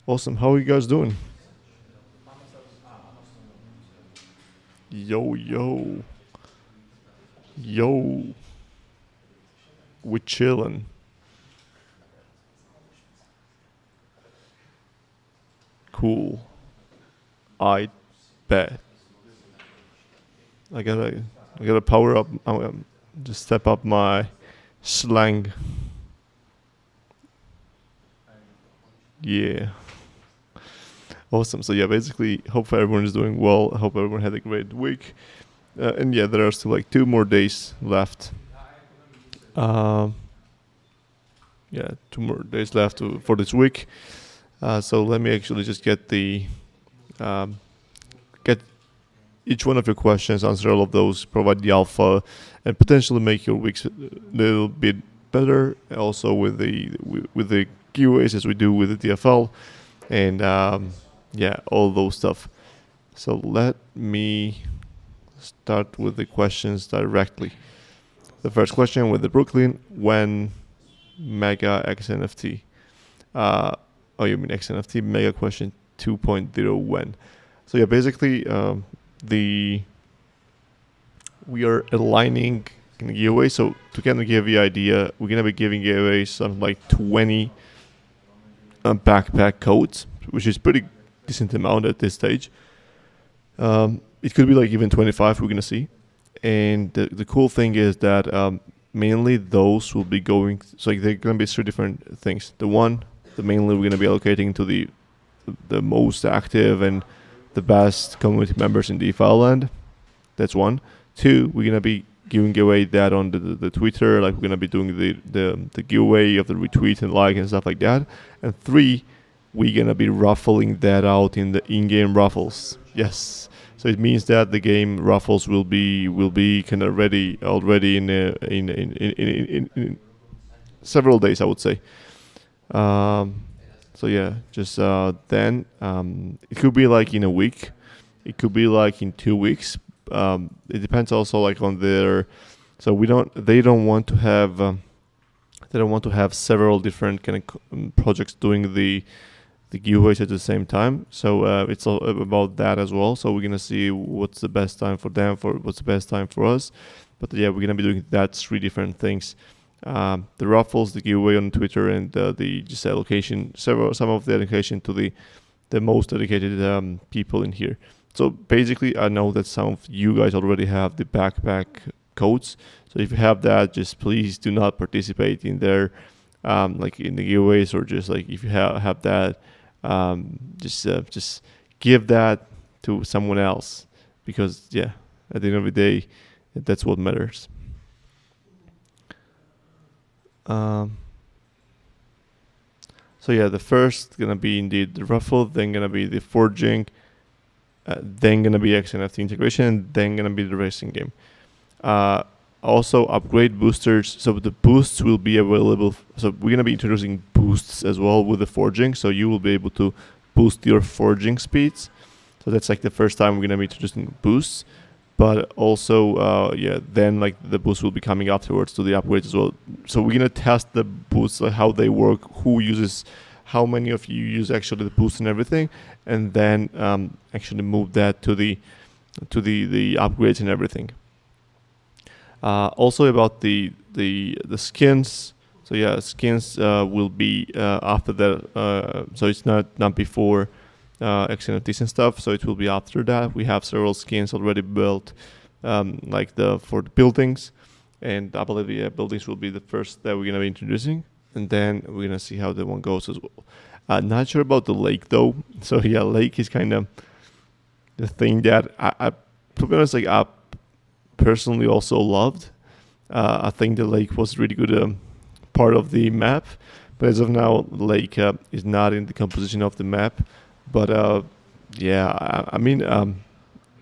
Awesome. How are you guys doing? Yo, yo, yo. We chillin'. Cool. I bet. I gotta, I gotta power up. Just step up my slang. Yeah. Awesome. So yeah, basically, hope everyone is doing well. I hope everyone had a great week. And yeah, there are still like 2 more days left. Um, yeah, 2 more days left for this week. So let me actually just um, get each one of your questions, answer all of those, provide the alpha, and potentially make your weeks a little bit better. Also with the giveaways as we do with the DFL, and yeah, all those stuff. So let me start with the questions directly. The first question with the Brooklyn: when Mega XNFT? Uh, oh, you mean XNFT Mega question 2.0 when? So yeah, basically the we are aligning giveaway. So to kind of give you an idea, we're gonna be giving away something like 20 backpack codes, which is pretty decent amount at this stage. It could be like even 25. We're gonna see. And the cool thing is that mainly those will be going. So like they're gonna be 3 different things. The mainly we're gonna be allocating to the most active and the best community members in DeFi land. That's one. Two, we're gonna be giving away that on the Twitter. Like we're gonna be doing the giveaway of the retweet and like and stuff like that. And three, we're gonna be raffling that out in the in-game raffles. Yes. So it means that the game Raffles will be kind of ready already in several days, I would say. So yeah, just then it could be like in a week, it could be like in 2 weeks. It depends also like on their. So they don't want to have several different kind of projects doing the giveaways at the same time. So it's all about that as well. So we're gonna see what's the best time for them, for what's the best time for us. But yeah, we're gonna be doing that 3 different things: the raffles, the giveaway on Twitter, and the just allocation, some of the allocation to the most dedicated people in here. So basically, I know that some of you guys already have the backpack codes. So if you have that, just please do not participate in their like in the giveaways, or just like if you have that. Just give that to someone else, because yeah, at the end of the day, that's what matters. So yeah, the first gonna be indeed the raffle, then gonna be the forging, then gonna be XNFT integration, then gonna be the racing game. Also upgrade boosters, so the boosts will be available. So we're gonna be introducing boosts as well with the forging, so you will be able to boost your forging speeds. So that's like the first time we're gonna be introducing boosts. But also yeah, then like the boosts will be coming afterwards to the upgrades as well. So we're gonna test the boosts, like how they work, who uses, how many of you use actually the boost and everything, and then actually move that to the upgrades and everything. Also about the skins. So yeah, skins will be after that. So it's not before XNFTs and stuff. So it will be after that. We have several skins already built, like for the buildings, and I believe buildings will be the first that we're gonna be introducing, and then we're gonna see how that one goes as well. Not sure about the lake though. So yeah, lake is kind of the thing that I to be honest, like I personally also loved. I think the lake was really good part of the map, but as of now, the lake is not in the composition of the map. But yeah, I mean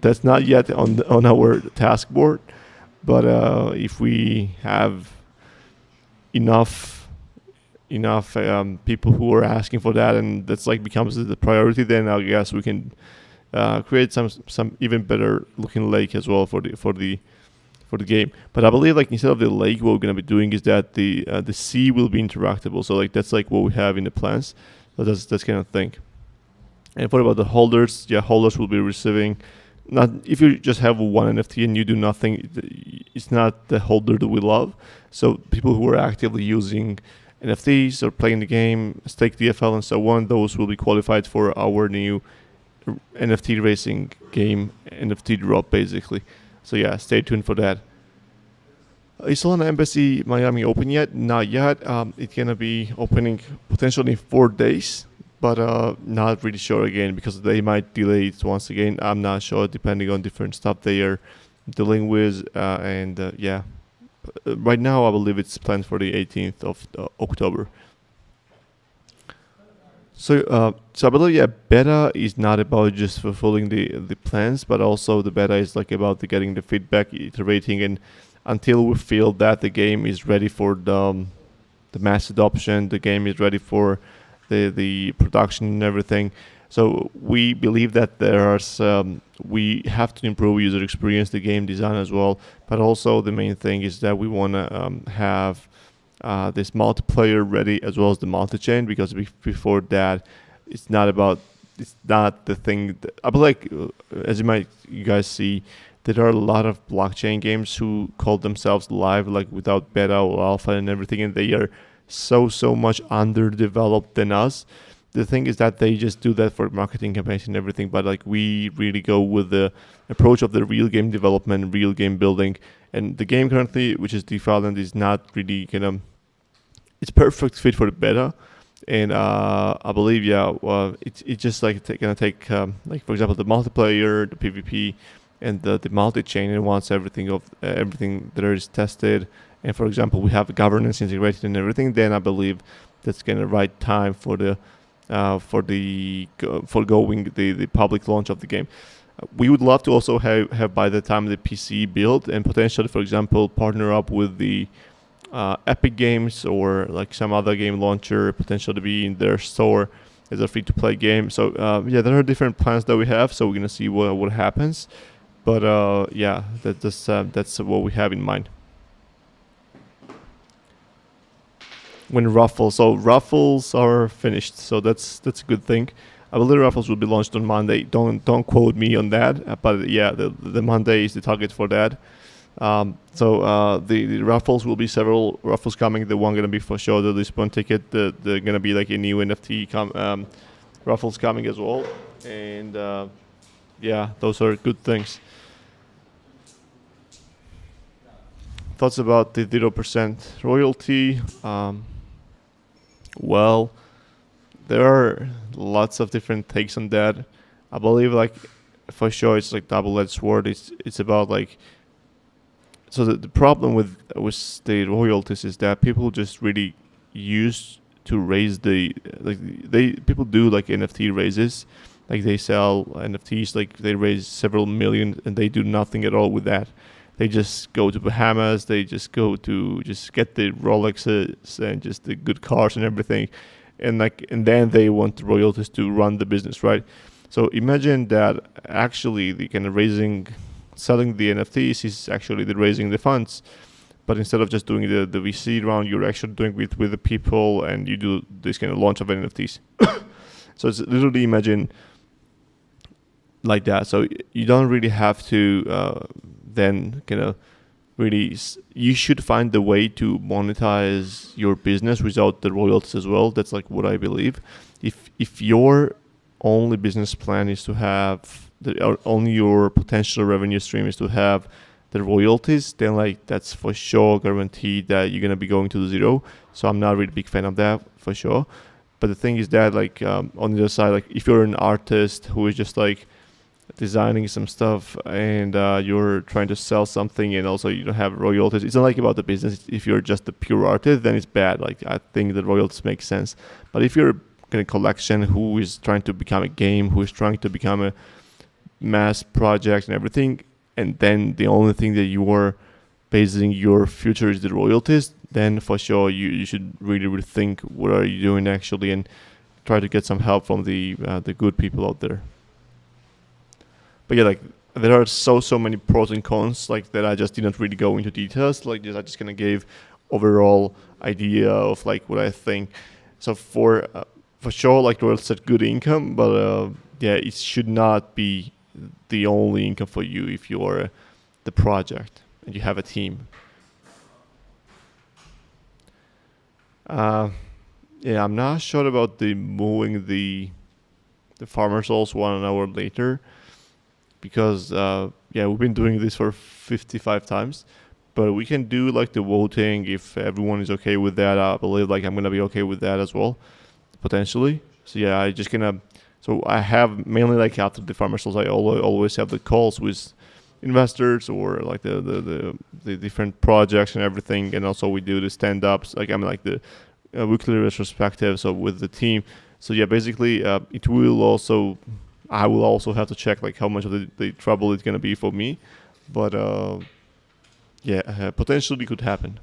that's not yet on our task board. But if we have enough people who are asking for that, and that's like becomes the priority, then I guess we can create some even better looking lake as well for the game. But I believe like instead of the lake, what we're gonna be doing is that the sea will be interactable. So like that's like what we have in the plans. So that's kind of thing. And what about the holders? Yeah, holders will be receiving. Not if you just have one NFT and you do nothing, it's not the holder that we love. So people who are actively using NFTs or playing the game, stake DFL and so on, those will be qualified for our new NFT racing game, NFT drop basically. So yeah, stay tuned for that. Is Solana Embassy Miami open yet? Not yet. It's gonna be opening potentially in 4 days, but not really sure again because they might delay it once again. I'm not sure depending on different stuff they are dealing with. Right now I believe it's planned for the 18th of October. So I believe beta is not about just fulfilling the plans, but also the beta is like about getting the feedback, iterating, and until we feel that the game is ready for the mass adoption, the game is ready for the production and everything. So we believe that we have to improve user experience, the game design as well, but also the main thing is that we want to have this multiplayer ready as well as the multi-chain, because before that it's not the thing that, I believe, as you guys see, there are a lot of blockchain games who call themselves live, like without beta or alpha and everything, and they are so much underdeveloped than us. The thing is that they just do that for marketing campaigns and everything, but like we really go with the approach of the real game development, real game building, and the game currently, which is DeFi Island, is not really it's perfect fit for the beta, and I believe it's just like gonna take like for example the multiplayer, the PvP, and the multi-chain, and once everything there is tested, and for example we have governance integrated and everything, then I believe that's gonna right time for the foregoing the public launch of the game. We would love to also have by the time the PC build, and potentially, for example, partner up with the Epic Games or like some other game launcher, potentially to be in their store as a free-to-play game. So there are different plans that we have. So we're gonna see what happens. But that's what we have in mind. When Raffles are finished, so that's a good thing. I believe Raffles will be launched on Monday. Don't quote me on that, but yeah, the Monday is the target for that. The Raffles will be several Raffles coming. The one gonna be for sure the Lisbon ticket. They're gonna be like a new NFT Raffles coming as well, and those are good things. Thoughts about the 0% royalty? Well, there are lots of different takes on that. I believe, like, for sure, it's like double-edged sword. It's about like. So the problem with the royalties is that people just really use to raise people do like NFT raises, like they sell NFTs, like they raise several million and they do nothing at all with that. They just go to Bahamas, they just go to just get the Rolexes and just the good cars and everything, and then they want the royalties to run the business, right? So imagine that actually the kind of selling the NFTs is actually the raising the funds, but instead of just doing the VC round, you're actually doing it with the people, and you do this kind of launch of NFTs. So it's literally imagine like that. So you don't really have to then kind of really. You should find the way to monetize your business without the royalties as well. That's like what I believe. If your only business plan is to have only your potential revenue stream is to have the royalties, then like that's for sure guaranteed that you're gonna be going to the zero. So I'm not really a big fan of that for sure. But the thing is that like on the other side, like if you're an artist who is just like designing some stuff and you're trying to sell something and also you don't have royalties, it's not like about the business. If you're just a pure artist, then it's bad. Like I think the royalties make sense. But if you're in a collection who is trying to become a game, who is trying to become a mass project and everything, and then the only thing that you are basing your future is the royalties, then for sure you should really rethink what are you doing actually and try to get some help from the good people out there. But yeah, like there are so many pros and cons like that I just didn't really go into details. Like I just kind of gave overall idea of like what I think. So for for sure, like Royal said, good income, but yeah, it should not be the only income for you if you're the project and you have a team. Uh, yeah, I'm not sure about the moving the farmer souls 1 hour later because yeah, we've been doing this for 55 times, but we can do like the voting if everyone is okay with that. I believe like I'm gonna be okay with that as well, potentially. So yeah, I just gonna. So I have mainly like after the farmer souls, I always have the calls with investors or like the different projects and everything, and also we do the stand ups. Like I'm like the weekly retrospective. So with the team. So yeah, basically it will also. I will also have to check like how much of the trouble it's gonna be for me, but yeah, potentially could happen.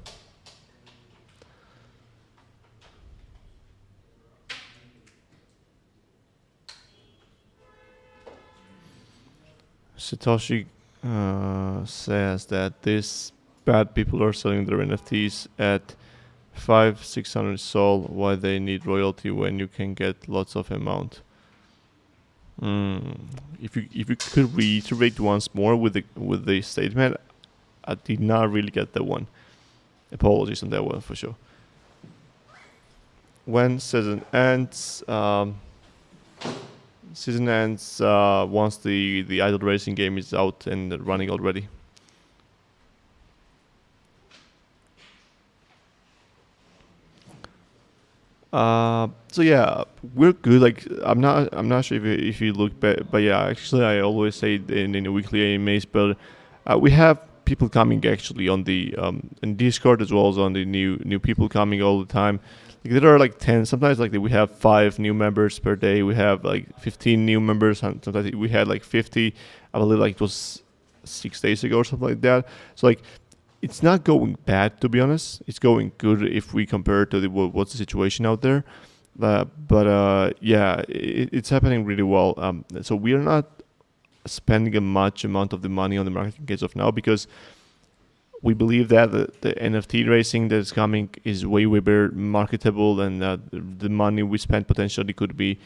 Satoshi says that these bad people are selling their NFTs at 500-600 sol. Why they need royalty when you can get lots of amount? Mm. If you could reiterate once more with the statement, I did not really get that one. Apologies on that one for sure. When season ends once the idle racing game is out and running already. So yeah, we're good. Like I'm not sure if you look back, but yeah, actually I always say in the weekly AMAs, but we have people coming actually on the in Discord as well as on the new people coming all the time. Like there are like 10. Sometimes like we have 5 new members per day. We have like 15 new members. And sometimes we had like 50. I believe like it was 6 days ago or something like that. So like it's not going bad to be honest. It's going good if we compare to what's the situation out there. But yeah, it's happening really well. So we are not spending a much amount of the money on the marketing case of now because we believe that the NFT racing that is coming is way better marketable and the money we spend potentially could be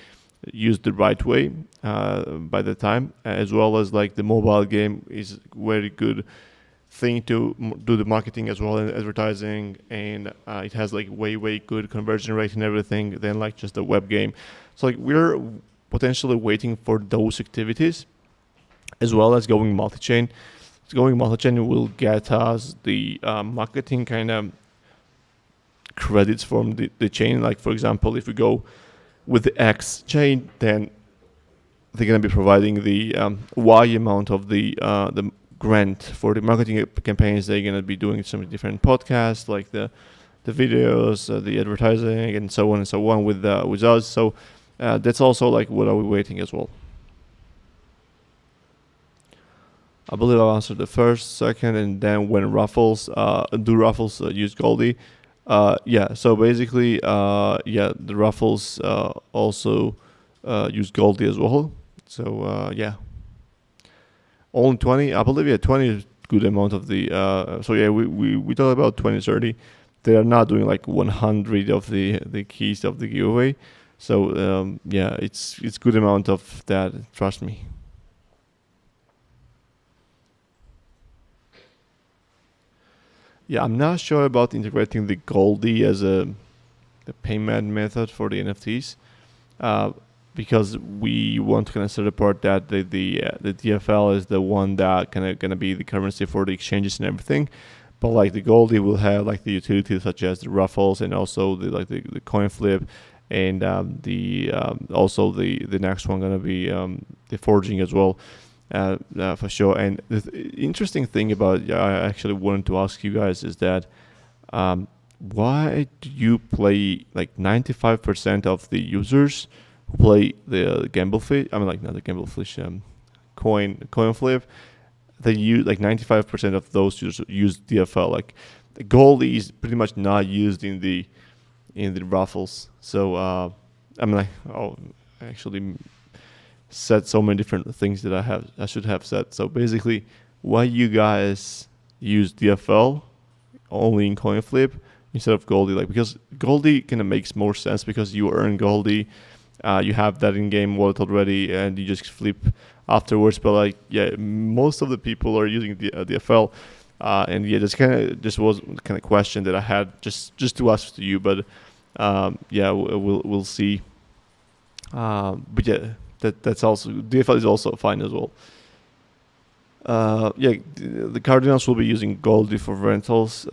used the right way by the time, as well as like the mobile game is very good thing to do the marketing as well and advertising, and it has like way good conversion rate and everything than like just a web game. So like we're potentially waiting for those activities as well as going multi-chain. Going multi-chain will get us the marketing kind of credits from the chain. Like for example, if we go with the X chain, then they're going to be providing the Y amount of the grant for the marketing campaigns. They're going to be doing some different podcasts, like the videos, the advertising, and so on with us. So that's also like what are we waiting as well. I believe I answered the first, second, and then when Raffles use Goldie. Yeah, so basically, yeah, the Raffles also use Goldie as well. So yeah, only 20. I believe yeah, 20 is good amount of the. So yeah, we talk about 20, 30. They are not doing like 100 of the keys of the giveaway. So yeah, it's good amount of that. Trust me. Yeah, I'm not sure about integrating the Goldie as the payment method for the NFTs, uh, because we want to kind of set apart that the DFL is the one that kind of gonna be the currency for the exchanges and everything, but like the Goldie will have like the utilities such as the Raffles and also the coin flip, and the also the next one gonna be the forging as well. For sure. And the interesting thing about I actually wanted to ask you guys is that why do you play like 95% of the users who play the gamble fish? I mean, like not the gamble fish, coin flip. They use like 95% of those users use DFL. Like the gold is pretty much not used in the raffles. So I'm like, oh, actually said so many different things that I should have said. So basically, why you guys use DFL only in coin flip, instead of Goldie, like because Goldie kind of makes more sense because you earn Goldie, you have that in-game wallet already, and you just flip afterwards. But like, yeah, most of the people are using the DFL, and yeah, just was kind of question that I had just to ask to you, but yeah, we'll see. But yeah, that's also DFL is also fine as well. Yeah, the Cardinals will be using Goldie for rentals,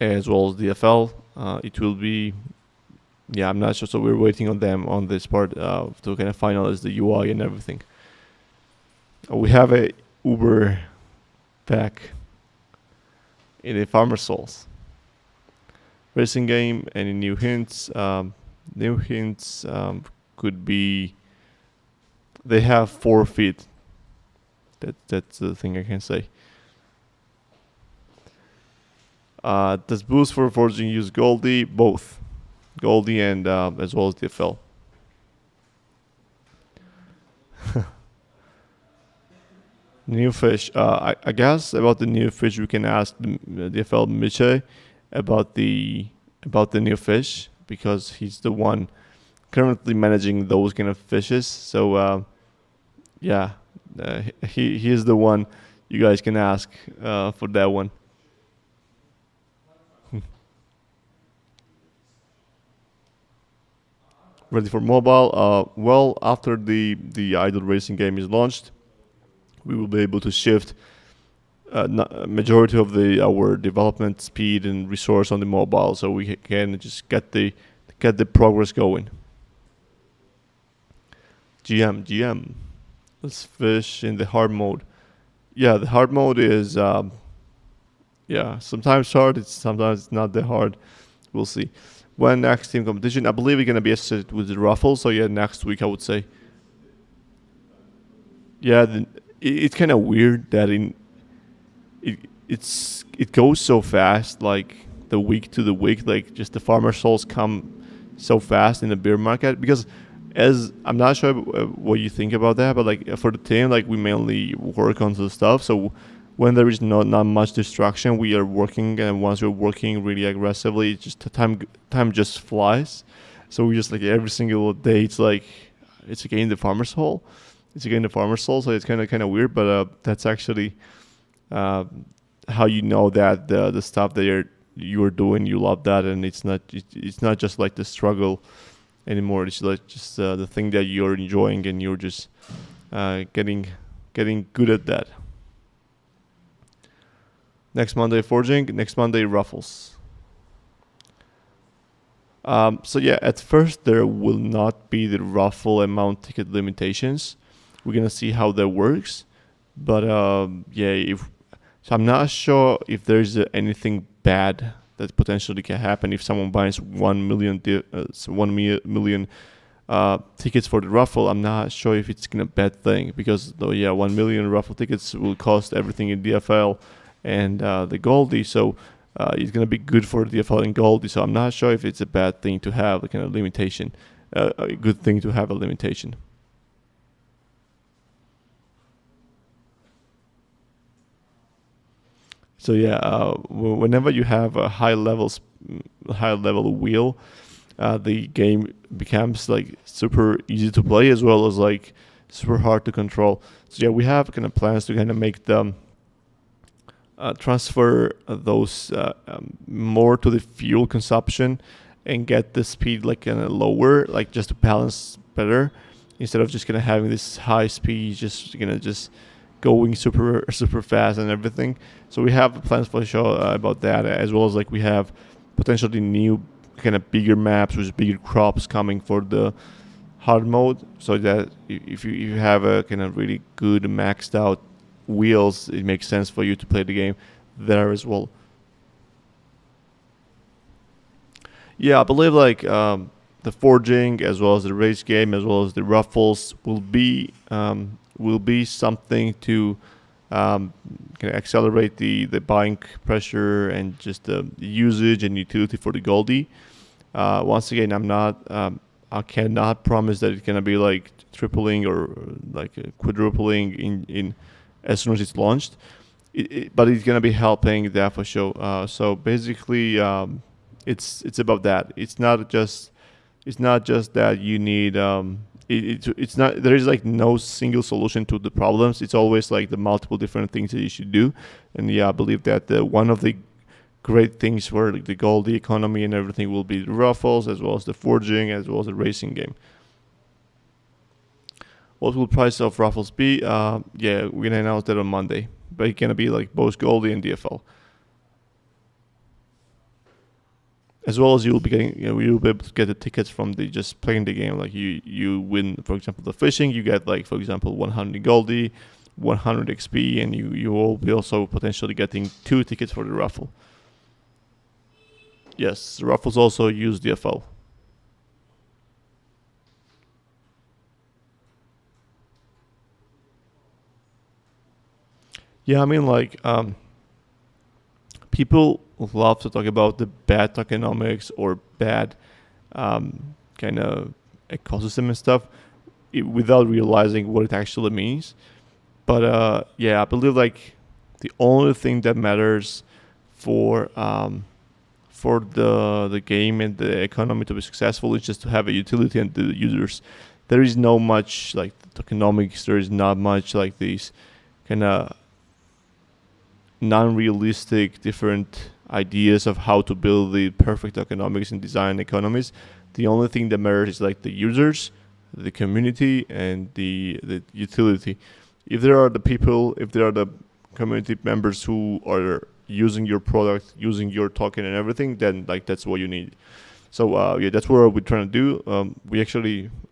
as well as DFL. It will be, yeah, I'm not sure. So we're waiting on them on this part to kind of finalize the UI and everything. We have a Uber pack in a Farmer Souls racing game. Any new hints? New hints could be they have 4 feet. That's the thing I can say. Does boost for forging use Goldie? Both. Goldie and as well as DFL. New fish. I guess about the new fish we can ask the DFL Miche about the new fish because he's the one currently managing those kind of fishes. So yeah, he is the one you guys can ask for that one. Ready for mobile? Well, after the idle racing game is launched, we will be able to shift majority of our development speed and resource on the mobile, so we can just get the progress going. GM. Let's fish in the hard mode. Yeah, the hard mode is yeah, sometimes hard. Sometimes it's not that hard. We'll see. When next team competition, I believe we're gonna be associated with the Raffles. So yeah, next week I would say. Yeah, it's kind of weird that it goes so fast, like the week to the week, like just the farmer souls come so fast in the beer market. Because as I'm not sure what you think about that, but like for the team, like we mainly work on the stuff. So when there is not much distraction, we are working, and once we're working really aggressively, it's just the time just flies. So we just like every single day, it's again the farmer's hall. It's again the farmer's soul, so it's kind of weird, but that's actually how you know that the stuff that you're doing, you love that, and it's not just like the struggle anymore. It's like just the thing that you're enjoying, and you're just getting good at that. Next Monday forging, next Monday Raffles. So yeah, at first there will not be the raffle amount ticket limitations. We're gonna see how that works, but yeah, so I'm not sure if there's anything bad that potentially can happen if someone buys 1 million tickets for the raffle. I'm not sure if it's a bad thing because though, yeah, 1 million raffle tickets will cost everything in DFL and the Goldie, so it's gonna be good for DFL and Goldie. So I'm not sure if it's a bad thing to have a kind of limitation, a good thing to have a limitation. So yeah, whenever you have a high level wheel, the game becomes like super easy to play as well as like super hard to control. So yeah, we have kind of plans to kind of make them transfer those more to the fuel consumption and get the speed like kind of lower, like just to balance better instead of just kind of having this high speed, just going super fast and everything. So we have plans for the show about that, as well as like we have potentially new kind of bigger maps with bigger crops coming for the hard mode, so that if you have a kind of really good maxed out wheels, it makes sense for you to play the game there as well. Yeah, I believe like the forging as well as the race game as well as the Raffles will be something to kind of accelerate the buying pressure and just the usage and utility for the Goldie. Once again, I cannot promise that it's gonna be like tripling or like quadrupling in as soon as it's launched. but it's gonna be helping that for sure. So basically, it's about that. It's not just that you need. It's not, there is like no single solution to the problems. It's always like the multiple different things that you should do. And yeah, I believe that one of the great things for like the Goldie economy and everything will be the Raffles, as well as the forging, as well as the racing game. What will price of Raffles be? Yeah, we're gonna announce that on Monday. But it's gonna be like both Goldie and DFL, as well as you'll be getting. You'll be able to get the tickets from the just playing the game. Like you win, for example, the fishing. You get like, for example, 100 Goldie, 100 XP, and you will be also potentially getting 2 tickets for the raffle. Yes, the raffles also use DFL. Yeah, I mean, like, people love to talk about the bad tokenomics or bad kind of ecosystem and stuff without realizing what it actually means. But yeah, I believe like the only thing that matters for the game and the economy to be successful is just to have a utility and the users. There is no much like tokenomics. There is not much like these kind of non-realistic different ideas of how to build the perfect economics and design economies. The only thing that matters is like the users, the community, and the utility. If there are the people, if there are the community members who are using your product, using your token and everything, then like that's what you need. So yeah, that's what we're trying to do.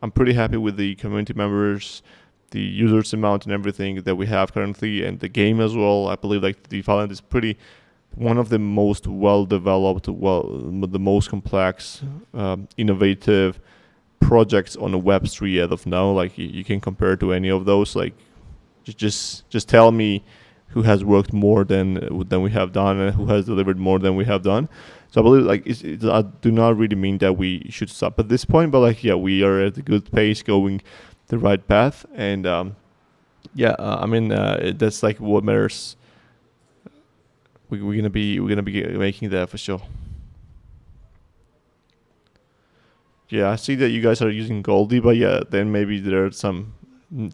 I'm pretty happy with the community members, the users amount and everything that we have currently, and the game as well. I believe like the Valorant is pretty one of the most well developed, the most complex, innovative projects on the Web3 as of now. Like you can compare to any of those. Like just tell me who has worked more than we have done and who has delivered more than we have done. So I believe like I do not really mean that we should stop at this point, but like yeah, we are at a good pace going the right path, and yeah, I mean that's like what matters. We're gonna be making that for sure. Yeah, I see that you guys are using Goldie, but yeah, then maybe there are some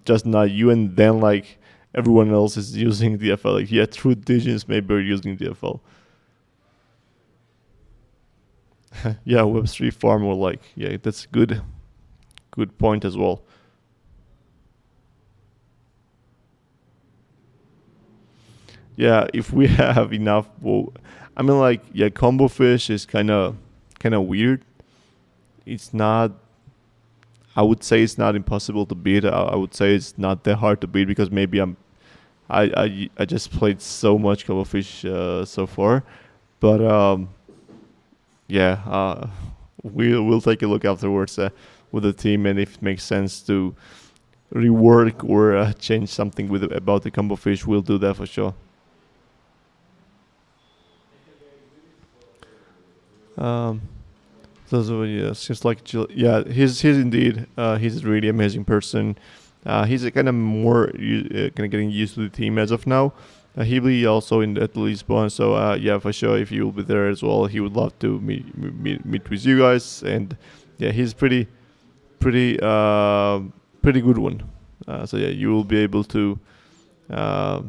just not you, and then like everyone else is using DFL. Like yeah, True Digits maybe are using DFL. Yeah, Web3 far more like yeah, that's good point as well. Yeah, if we have enough, well, I mean like yeah, combo fish is kind of weird. It's not. I would say it's not impossible to beat. I would say it's not that hard to beat because maybe I just played so much combo fish so far, but yeah, we'll take a look afterwards with the team, and if it makes sense to rework or change something with about the combo fish, we'll do that for sure. Um, so yeah, seems like yeah, he's indeed he's a really amazing person. He's kind of more kind of getting used to the team as of now. He'll be also in at Lisbon, so yeah, for sure, if you will be there as well, he would love to meet with you guys. And yeah, he's pretty good one. So yeah, you will be able to uh,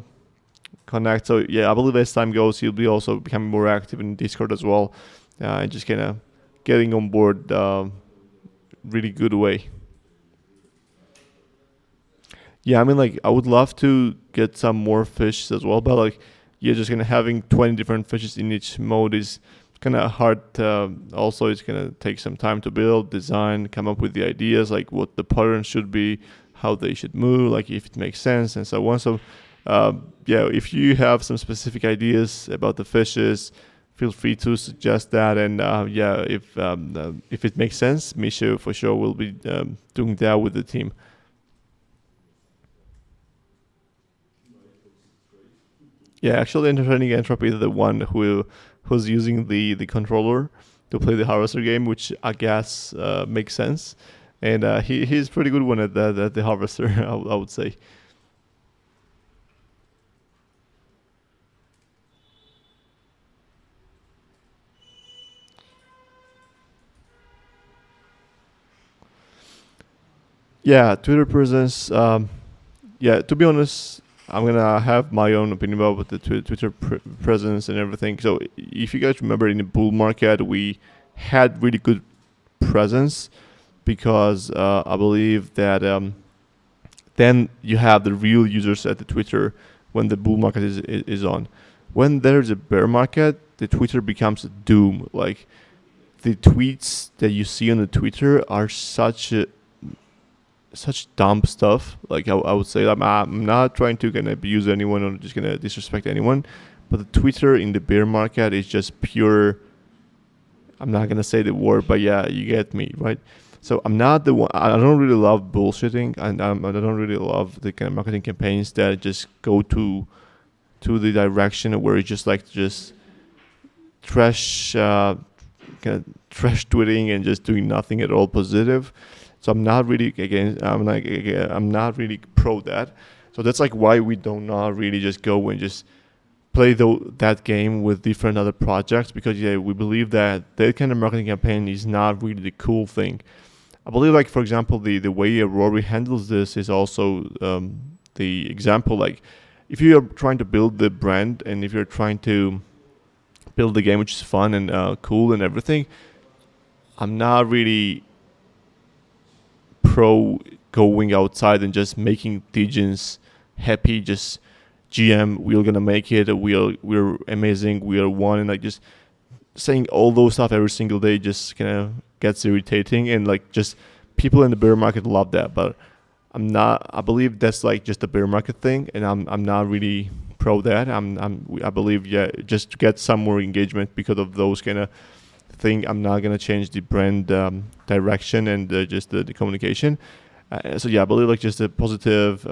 connect. So yeah, I believe as time goes, he'll be also becoming more active in Discord as well, and just kind of getting on board really good way. Yeah, I mean, like, I would love to get some more fish as well, but like, you're just gonna having 20 different fishes in each mode is kind of hard. Also, it's gonna take some time to build, design, come up with the ideas, like what the pattern should be, how they should move, like if it makes sense, and so on. So, yeah, if you have some specific ideas about the fishes, feel free to suggest that. And yeah, if it makes sense, Misha for sure will be doing that with the team. Yeah, actually, entertaining entropy is the one who's using the controller to play the harvester game, which I guess makes sense. And he's pretty good one at the harvester, I would say. Yeah, Twitter presence. Yeah, to be honest, I'm gonna have my own opinion about the Twitter presence and everything. So if you guys remember, in the bull market, we had really good presence because I believe that then you have the real users at the Twitter when the bull market is on. When there's a bear market, the Twitter becomes a doom. Like the tweets that you see on the Twitter are such dumb stuff. Like I would say, I'm not trying to gonna abuse anyone or just gonna disrespect anyone, but the Twitter in the bear market is just pure. I'm not gonna say the word, but yeah, you get me, right? So I'm not the one. I don't really love bullshitting, and I don't really love the kind of marketing campaigns that just go to the direction where it's just like just trash, kind of trash tweeting and just doing nothing at all positive. So I'm not really against. I'm not really pro that. So that's like why we do not really just go and just play that game with different other projects, because yeah, we believe that that kind of marketing campaign is not really the cool thing. I believe, like for example, the way Rory handles this is also the example. Like if you are trying to build the brand and if you're trying to build the game which is fun and cool and everything, I'm not really pro going outside and just making Degens happy. Just GM, we're gonna make it. We're amazing. We are one, and like just saying all those stuff every single day just kind of gets irritating. And like just people in the bear market love that, but I'm not. I believe that's like just a bear market thing, and I'm not really pro that. I believe yeah, just to get some more engagement because of those kind of thing. I'm not gonna change the brand direction and just the communication. So yeah, I believe like just a positive,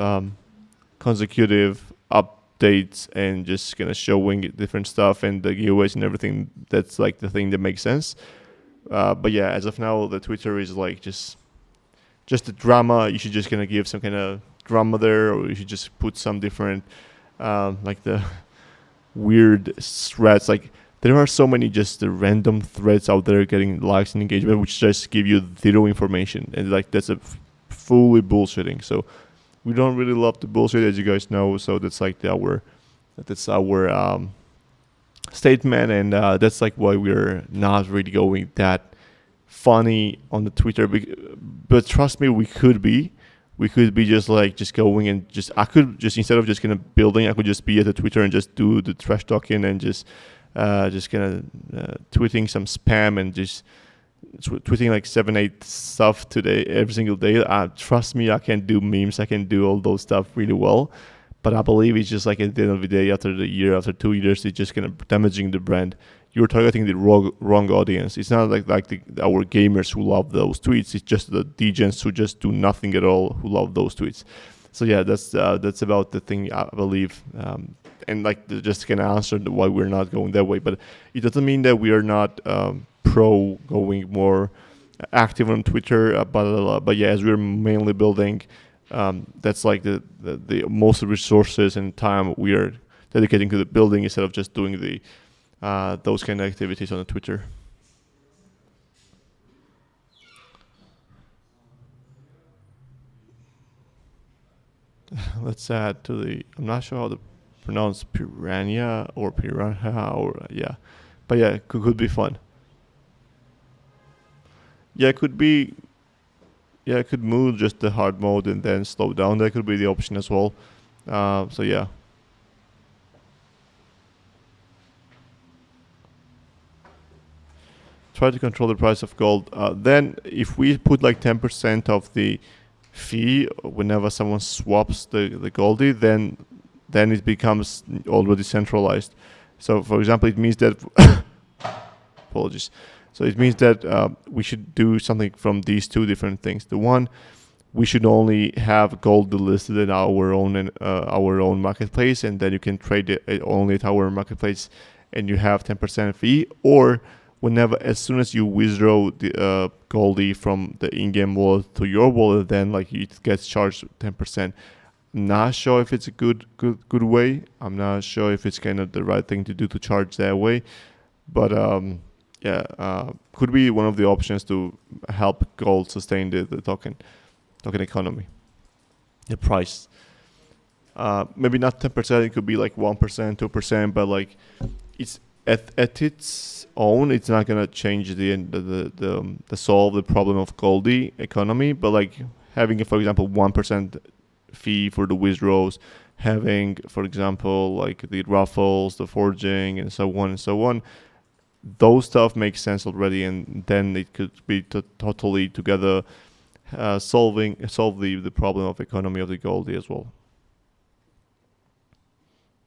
consecutive updates and just kind of showing different stuff and the giveaways and everything. That's like the thing that makes sense. But yeah, as of now, the Twitter is like just the drama. You should just gonna give some kind of drama there, or you should just put some different like the weird threads. Like there are so many just the random threads out there getting likes and engagement, which just give you zero information, and like that's a fully bullshitting. So we don't really love the bullshit, as you guys know. So that's like our statement, and that's like why we're not really going that funny on the Twitter. But trust me, we could be. We could be just going and just I could just instead of just kind of building, I could just be at the Twitter and just do the trash talking and just kind of tweeting some spam and just tweeting like 7-8 stuff today every single day. Trust me, I can do memes. I can do all those stuff really well. But I believe it's just like at the end of the day, after 2 years, it's just kind of damaging the brand. You're targeting the wrong audience. It's not like our gamers who love those tweets. It's just the degens who just do nothing at all who love those tweets. So yeah, that's about the thing I believe. And like just kind of answer why we're not going that way. But it doesn't mean that we are not pro going more active on Twitter. But yeah, as we're mainly building. That's like the most resources and time we are dedicating to the building instead of just doing the those kind of activities on the Twitter. Let's add to the. I'm not sure how to pronounce piranha or piranha or yeah, but yeah, could be fun. Yeah, it could be. Yeah, it could move just the hard mode and then slow down. That could be the option as well. So yeah. Try to control the price of gold. Then if we put like 10% of the fee whenever someone swaps the Goldie, then it becomes already centralized. So for example, it means that apologies. So it means that we should do something from these two different things. The one, we should only have gold listed in our own marketplace, and then you can trade it only at our marketplace, and you have 10% fee. Or as soon as you withdraw the Goldie from the in-game wallet to your wallet, then like it gets charged 10%. Not sure if it's a good way. I'm not sure if it's kind of the right thing to do to charge that way, but yeah, could be one of the options to help gold sustain the token. token economy. The price, maybe not 10%. It could be like 1%, 2%, but like it's at its own. It's not gonna change the solve the problem of Goldie economy. But like having, for example, 1% fee for the withdrawals, having, for example, like the Raffles, the forging, and so on and so on. Those stuff makes sense already, and then it could be totally together solve the problem of economy of the Goldie as well.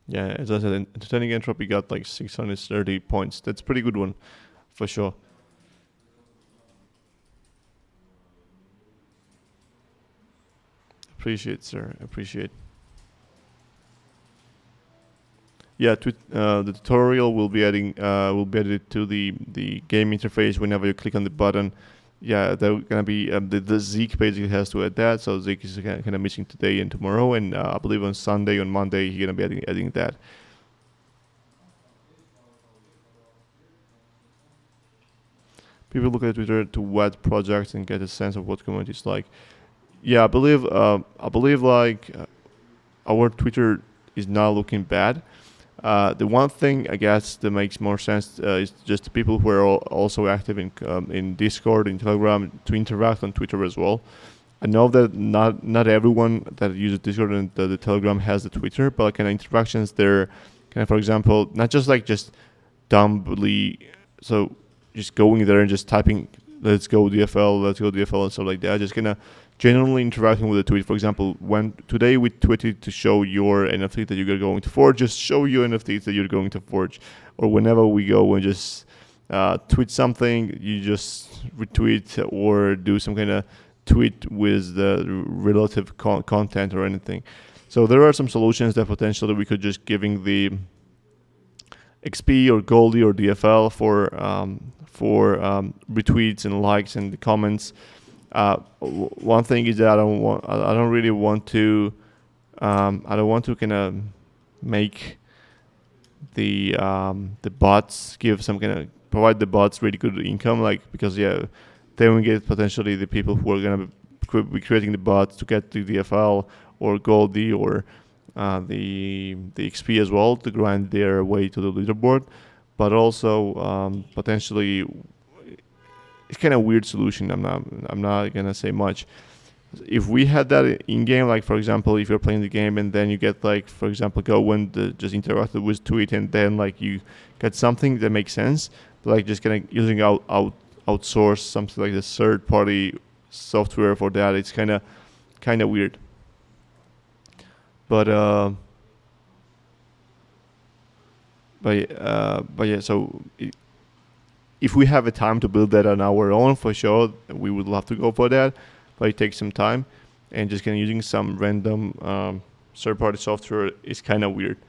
Yeah, as I said, entertaining entropy got like 630 points. That's a pretty good one, for sure. Appreciate, sir. Appreciate. Yeah, the tutorial will be added to the game interface whenever you click on the button. Yeah, they're gonna be the Zeke basically has to add that. So Zeke is kind of missing today and tomorrow, and I believe on Sunday, on Monday, he's gonna be adding that. People look at Twitter to what projects and get a sense of what community is like. Yeah, I believe like our Twitter is not looking bad. The one thing I guess that makes more sense is just the people who are also active in Discord, in Telegram, to interact on Twitter as well. I know that not everyone that uses Discord and the Telegram has the Twitter, but like kind of interactions there, kind of, for example, not just like just dumbly, so just going there and just typing let's go DFL, let's go DFL and stuff like that. Just kind of genuinely interacting with the tweet. For example, when today we tweeted to show your NFT that you're going to forge, just show your NFTs that you're going to forge. Or whenever we go and just tweet something, you just retweet or do some kind of tweet with the relative content or anything. So there are some solutions that potentially we could just giving the XP or Goldie or DFL for retweets and likes and the comments. One thing is that I don't really want to. I don't want to kind of make the bots give some kind of provide the bots really good income, like, because yeah, then we get potentially the people who are gonna be creating the bots to get the DFL or Goldie or the XP as well to grind their way to the leaderboard, but also potentially it's kind of weird solution. I'm not gonna say much. If we had that in game, like for example, if you're playing the game and then you get like, for example, go and just interacted with tweet and then like you get something that makes sense, but like just kind of using outsource something like the third party software for that, it's kind of weird. But but yeah, so if we have a time to build that on our own, for sure, we would love to go for that. But it takes some time, and just kind of using some random third-party software is kind of weird.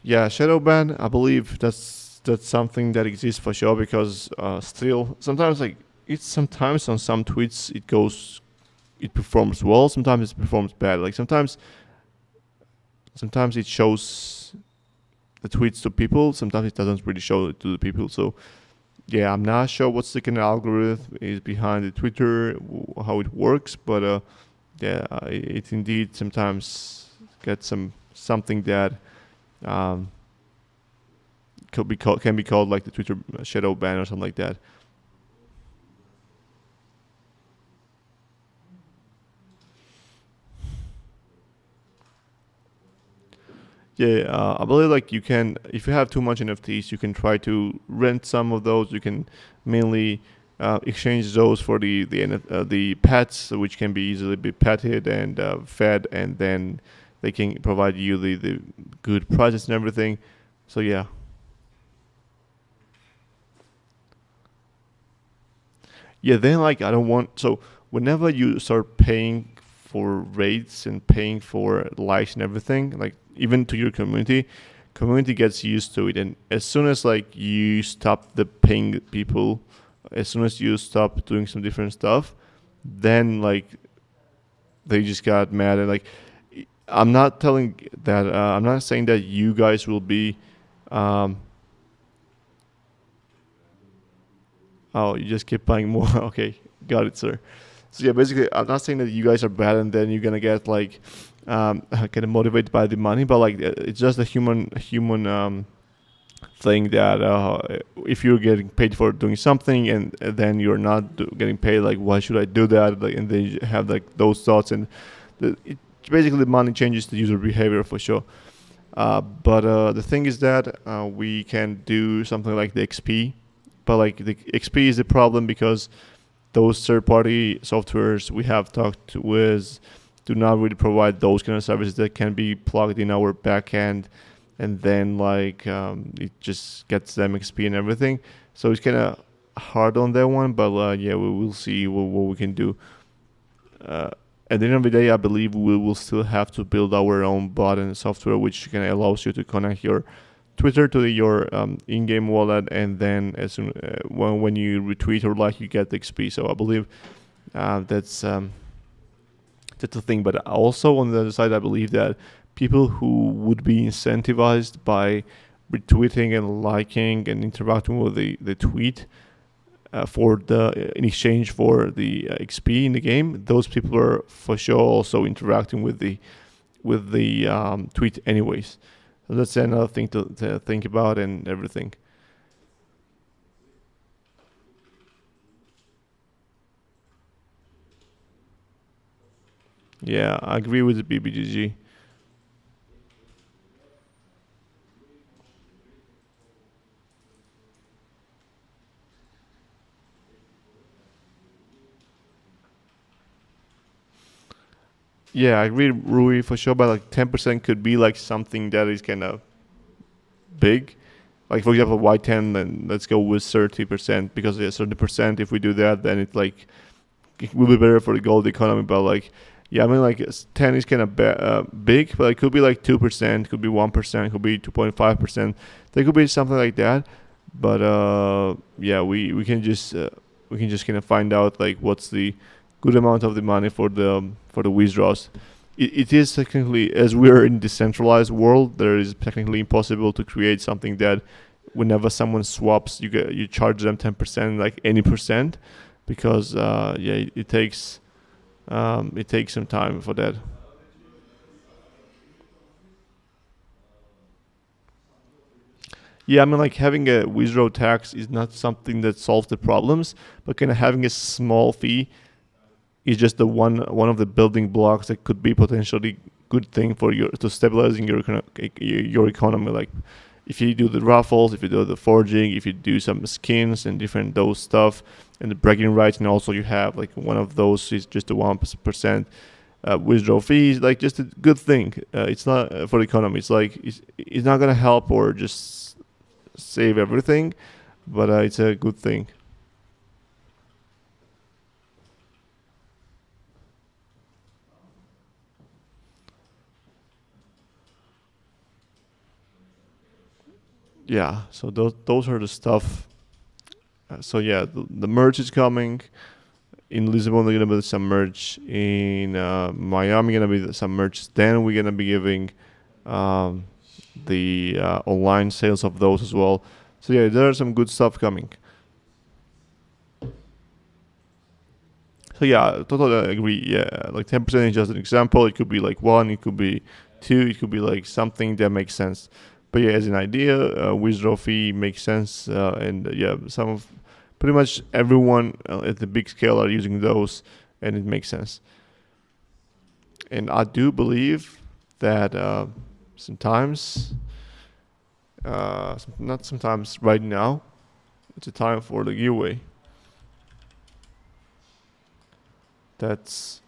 Yeah, shadow ban. I believe that's something that exists for sure, because still sometimes like it's sometimes on some tweets it performs well, sometimes it performs bad. Like sometimes it shows the tweets to people, sometimes it doesn't really show it to the people. So yeah, I'm not sure what's the kind of algorithm is behind the Twitter, how it works, but yeah, it indeed sometimes gets something that um, can be called like the Twitter shadow ban or something like that. Yeah, I believe like you can, if you have too much NFTs, you can try to rent some of those. You can mainly exchange those for the pets, which can be easily be petted and fed, and then they can provide you the good prices and everything. So yeah, yeah. Then like I don't want, so whenever you start paying for rates and paying for likes and everything, like even to your community gets used to it. And as soon as like you stop the paying people, as soon as you stop doing some different stuff, then like they just got mad. And like I'm not saying that you guys will be um, Oh, you just keep buying more. Okay, got it, sir. So yeah, basically, I'm not saying that you guys are bad and then you're gonna get like kind of motivated by the money, but like it's just a human thing that if you're getting paid for doing something and then you're not getting paid, like why should I do that? Like, and then you have like those thoughts, and basically the money changes the user behavior for sure. But the thing is that we can do something like the XP, but like the XP is the problem because those third-party softwares we have talked with do not really provide those kind of services that can be plugged in our backend, and then like it just gets them XP and everything. So it's kind of hard on that one, but yeah, we will see what we can do. Uh, at the end of the day, I believe we will still have to build our own bot and software, which can allows you to connect your Twitter to your in-game wallet, and then as soon when you retweet or like, you get the XP. So I believe that's the thing. But also on the other side, I believe that people who would be incentivized by retweeting and liking and interacting with the tweet for the in exchange for the XP in the game, those people are for sure also interacting with the tweet anyways. So that's another thing to think about and everything. Yeah, I agree with the BBGG. Yeah, I agree, Rui, for sure. But like 10% could be like something that is kind of big. Like for example, Y10, then let's go with 30% because yeah, 30%. If we do that, then it's like it will be better for the gold economy. But like, yeah, I mean like 10 is kind of big, but it could be like 2%, could be 1%, could be 2.5%. There could be something like that. But yeah, we can just kind of find out like what's the good amount of the money for the withdrawals. It is technically, as we're in decentralized world, there is technically impossible to create something that whenever someone swaps, you charge them 10%, like any percent, because yeah, it takes some time for that. Yeah, I mean, like having a withdrawal tax is not something that solves the problems, but kind of having a small fee is just the one of the building blocks that could be potentially good thing for your to stabilizing your economy. Like if you do the raffles, if you do the forging, if you do some skins and different those stuff, and the bragging rights, and also you have like one of those is just a 1% withdrawal fees, like just a good thing. It's not for the economy. It's like it's not gonna help or just save everything, but it's a good thing. Yeah, so those are the stuff. So yeah, the merge is coming. In Lisbon, there's gonna be some merge. In Miami, gonna be some merge. Then we're gonna be giving um, the online sales of those as well. So yeah, there are some good stuff coming. So yeah, totally agree. Yeah, like 10% is just an example. It could be like one, it could be two, it could be like something that makes sense. But yeah, as an idea, withdrawal fee makes sense, and yeah, some of pretty much everyone at the big scale are using those, and it makes sense. And I do believe that sometimes, not sometimes, right now, it's a time for the giveaway. That's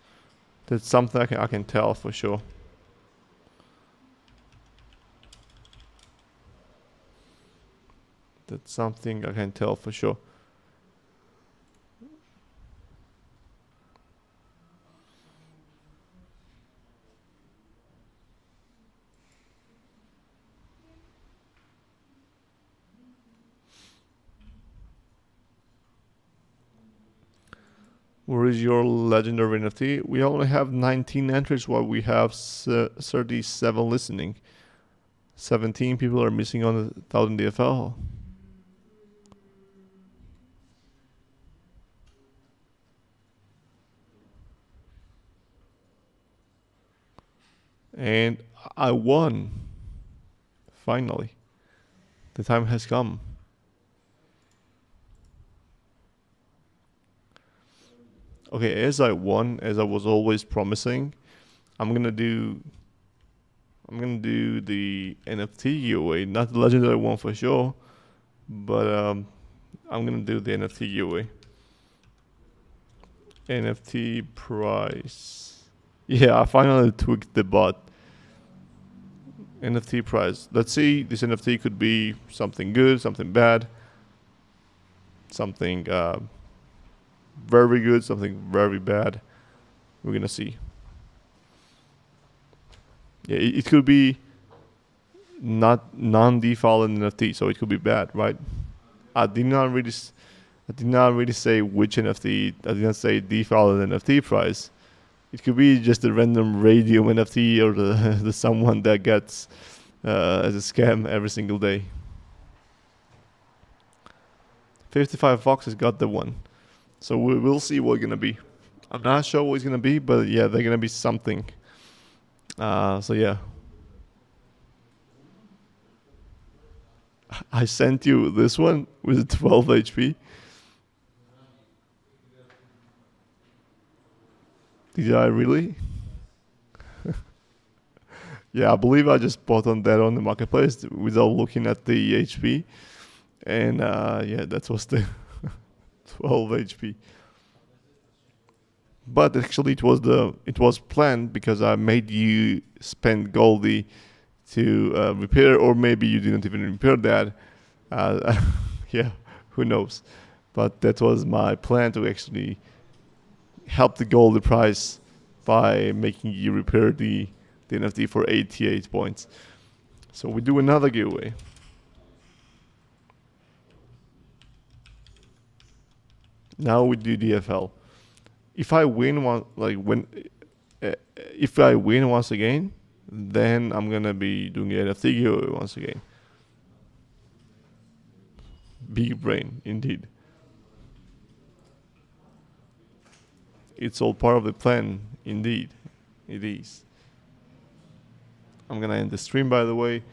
that's something I can tell for sure. That's something I can tell for sure. Where is your legendary NFT? We only have 19 entries while we have 37 listening. 17 people are missing on the 1000 DFL. And I won. Finally. The time has come. Okay, as I won, as I was always promising, I'm gonna do the NFT giveaway, not the legendary one for sure, but I'm gonna do the NFT giveaway. NFT price. Yeah, I finally tweaked the bot. NFT price. Let's see. This NFT could be something good, something bad, something very good, something very bad. We're gonna see. Yeah, it could be not non-default NFT, so it could be bad, right? I did not really, I did not really say which NFT. I did not say default NFT price. It could be just a random radium NFT or the someone that gets as a scam every single day. 55 Foxes got the one, so we'll see what it's gonna be. I'm not sure what it's gonna be, but yeah, they're gonna be something. So yeah. I sent you this one with 12 HP. Did I really? Yeah, I believe I just bought on that on the marketplace without looking at the HP. And yeah, that was the 12 HP. But actually, it was planned because I made you spend Goldie to repair, or maybe you didn't even repair that. Yeah, who knows? But that was my plan to actually help the Goldie price by making you repair the NFT for 88 points. So we do another giveaway. Now we do DFL. If I win one, if I win once again, then I'm gonna be doing the NFT giveaway once again. Big brain, indeed. It's all part of the plan, indeed. It is. I'm gonna end the stream, by the way.